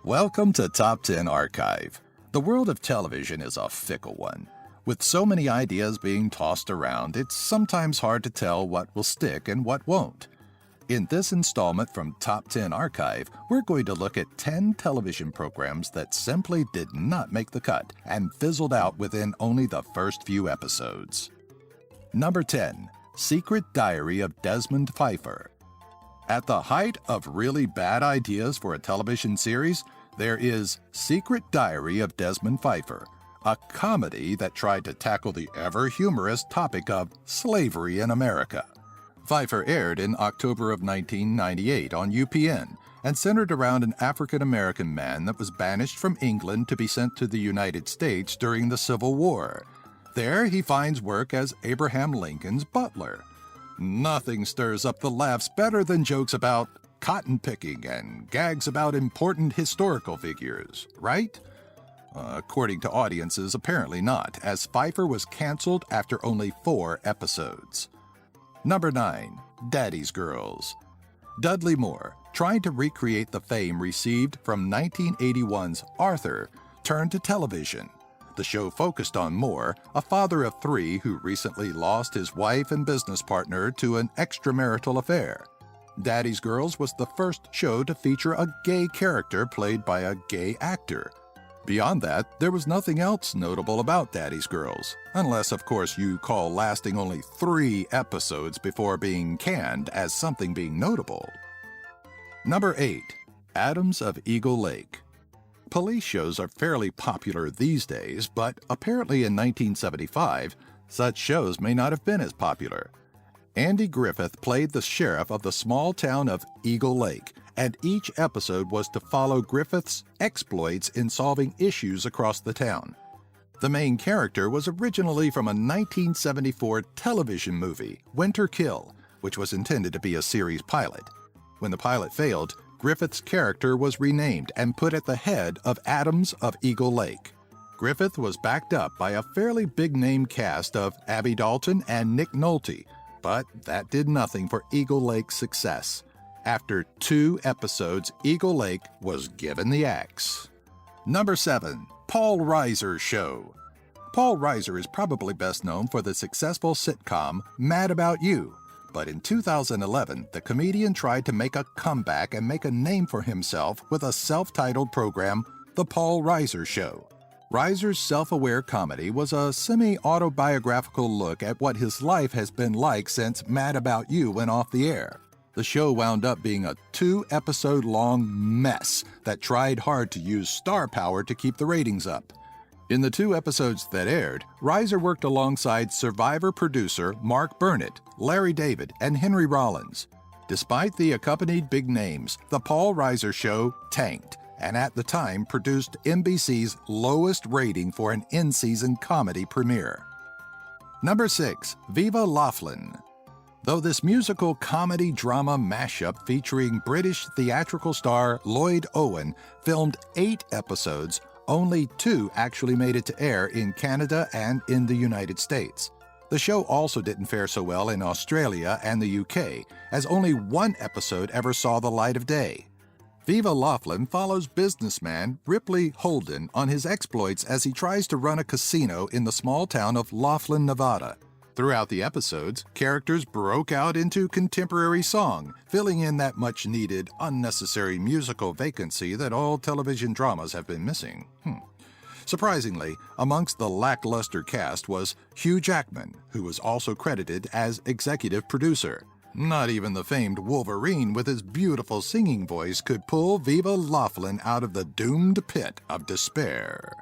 Welcome to Top 10 Archive. The world of television is a fickle one. With so many ideas being tossed around, it's sometimes hard to tell what will stick and what won't. In this installment from Top 10 Archive, we're going to look at 10 television programs that simply did not make the cut and fizzled out within only the first few episodes. Number 10. Secret Diary of Desmond Pfeiffer. At the height of really bad ideas for a television series, there is Secret Diary of Desmond Pfeiffer, a comedy that tried to tackle the ever-humorous topic of slavery in America. Pfeiffer aired in October of 1998 on UPN and centered around an African-American man that was banished from England to be sent to the United States during the Civil War. There he finds work as Abraham Lincoln's butler. Nothing stirs up the laughs better than jokes about cotton picking and gags about important historical figures, right? According to audiences, apparently not, as Pfeiffer was canceled after only 4 episodes. Number 9. Daddy's Girls. Dudley Moore, trying to recreate the fame received from 1981's Arthur, turned to television. The show focused on Moore, a father of 3 who recently lost his wife and business partner to an extramarital affair. Daddy's Girls was the first show to feature a gay character played by a gay actor. Beyond that, there was nothing else notable about Daddy's Girls, unless, of course, you call lasting only 3 episodes before being canned as something being notable. Number 8. Adams of Eagle Lake. Police shows are fairly popular these days, but apparently in 1975, such shows may not have been as popular. Andy Griffith played the sheriff of the small town of Eagle Lake, and each episode was to follow Griffith's exploits in solving issues across the town. The main character was originally from a 1974 television movie, Winter Kill, which was intended to be a series pilot. When the pilot failed, Griffith's character was renamed and put at the head of Adams of Eagle Lake. Griffith was backed up by a fairly big-name cast of Abby Dalton and Nick Nolte, but that did nothing for Eagle Lake's success. After 2 episodes, Eagle Lake was given the axe. Number 7. Paul Reiser Show. Paul Reiser is probably best known for the successful sitcom Mad About You. But in 2011, the comedian tried to make a comeback and make a name for himself with a self-titled program, The Paul Reiser Show. Reiser's self-aware comedy was a semi-autobiographical look at what his life has been like since Mad About You went off the air. The show wound up being a 2-episode-long mess that tried hard to use star power to keep the ratings up. In the 2 episodes that aired, Reiser worked alongside Survivor producer Mark Burnett, Larry David, and Henry Rollins. Despite the accompanied big names, The Paul Reiser Show tanked, and at the time produced NBC's lowest rating for an in-season comedy premiere. Number 6. Viva Laughlin. Though this musical comedy-drama mashup featuring British theatrical star Lloyd Owen filmed 8 episodes, only 2 actually made it to air in Canada and in the United States. The show also didn't fare so well in Australia and the UK, as only 1 episode ever saw the light of day. Viva Laughlin follows businessman Ripley Holden on his exploits as he tries to run a casino in the small town of Laughlin, Nevada. Throughout the episodes, characters broke out into contemporary song, filling in that much-needed, unnecessary musical vacancy that all television dramas have been missing. Surprisingly, amongst the lackluster cast was Hugh Jackman, who was also credited as executive producer. Not even the famed Wolverine with his beautiful singing voice could pull Viva Laughlin out of the doomed pit of despair.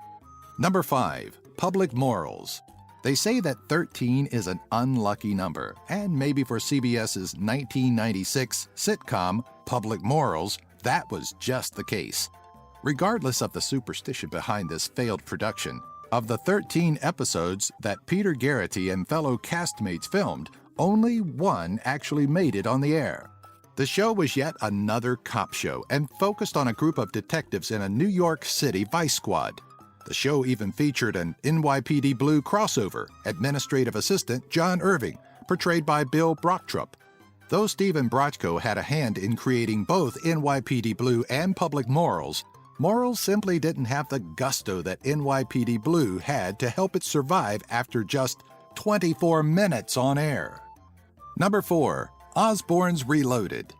Number 5. Public Morals. They say that 13 is an unlucky number, and maybe for CBS's 1996 sitcom Public Morals, that was just the case. Regardless of the superstition behind this failed production, of the 13 episodes that Peter Garrity and fellow castmates filmed, only 1 actually made it on the air. The show was yet another cop show and focused on a group of detectives in a New York City vice squad. The show even featured an NYPD Blue crossover, administrative assistant John Irving, portrayed by Bill Brocktrup. Though Stephen Brochko had a hand in creating both NYPD Blue and Public Morals, Morals simply didn't have the gusto that NYPD Blue had to help it survive after just 24 minutes on air. Number 4. Osbourne's Reloaded.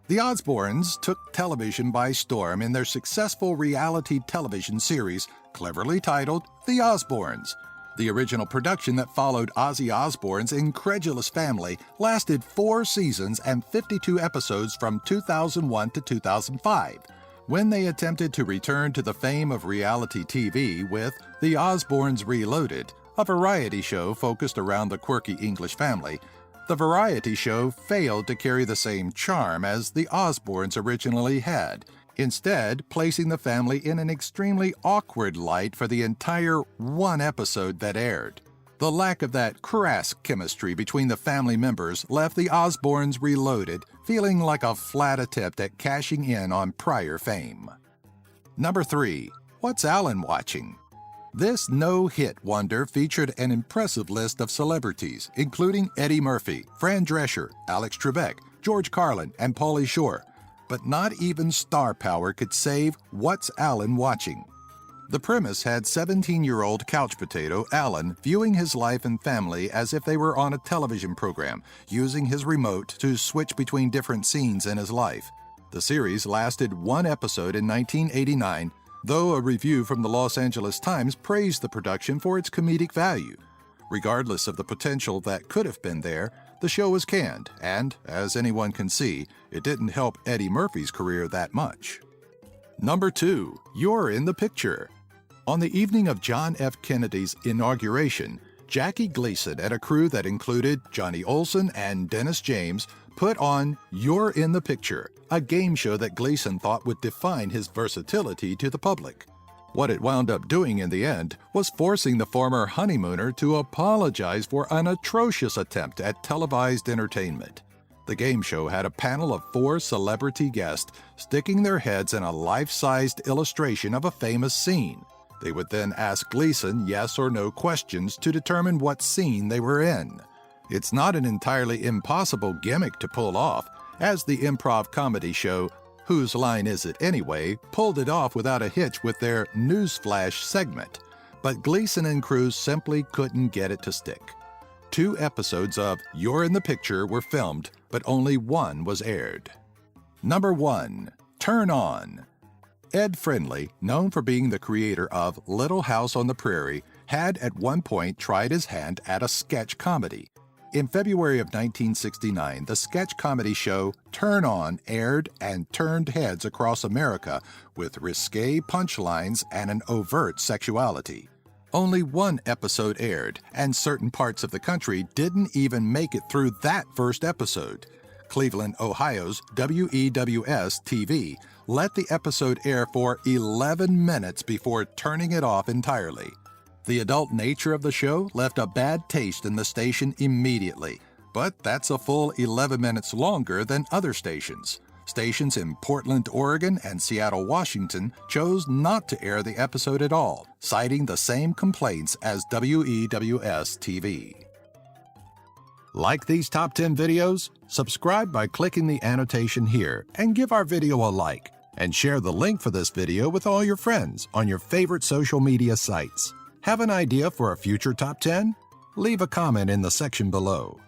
The Osbournes took television by storm in their successful reality television series, cleverly titled The Osbournes. The original production that followed Ozzy Osbourne's incredulous family lasted 4 seasons and 52 episodes from 2001 to 2005. When they attempted to return to the fame of reality TV with The Osbournes Reloaded, a variety show focused around the quirky English family, the variety show failed to carry the same charm as the Osbournes originally had, instead placing the family in an extremely awkward light for the entire 1 episode that aired. The lack of that crass chemistry between the family members left the Osbournes Reloaded feeling like a flat attempt at cashing in on prior fame. Number 3. What's Alan Watching? This no-hit wonder featured an impressive list of celebrities, including Eddie Murphy, Fran Drescher, Alex Trebek, George Carlin, and Pauly Shore. But not even star power could save What's Alan Watching? The premise had 17-year-old couch potato Alan viewing his life and family as if they were on a television program, using his remote to switch between different scenes in his life. The series lasted 1 episode in 1989, though a review from the Los Angeles Times praised the production for its comedic value. Regardless of the potential that could have been there, the show was canned, and, as anyone can see, it didn't help Eddie Murphy's career that much. Number 2. You're in the Picture. On the evening of John F. Kennedy's inauguration, Jackie Gleason and a crew that included Johnny Olson and Dennis James put on You're in the Picture, a game show that Gleason thought would define his versatility to the public. What it wound up doing in the end was forcing the former honeymooner to apologize for an atrocious attempt at televised entertainment. The game show had a panel of 4 celebrity guests sticking their heads in a life-sized illustration of a famous scene. They would then ask Gleason yes or no questions to determine what scene they were in. It's not an entirely impossible gimmick to pull off, as the improv comedy show Whose Line Is It Anyway pulled it off without a hitch with their Newsflash segment. But Gleason and crew simply couldn't get it to stick. 2 episodes of You're in the Picture were filmed, but only 1 was aired. Number 1. Turn On. Ed Friendly, known for being the creator of Little House on the Prairie, had at one point tried his hand at a sketch comedy. In February of 1969, the sketch comedy show Turn On aired and turned heads across America with risque punchlines and an overt sexuality. Only 1 episode aired, and certain parts of the country didn't even make it through that first episode. Cleveland, Ohio's WEWS-TV let the episode air for 11 minutes before turning it off entirely. The adult nature of the show left a bad taste in the station immediately, but that's a full 11 minutes longer than other stations. Stations in Portland, Oregon and Seattle, Washington chose not to air the episode at all, citing the same complaints as WEWS-TV. Like these top 10 videos? Subscribe by clicking the annotation here and give our video a like, and share the link for this video with all your friends on your favorite social media sites. Have an idea for a future top 10? Leave a comment in the section below.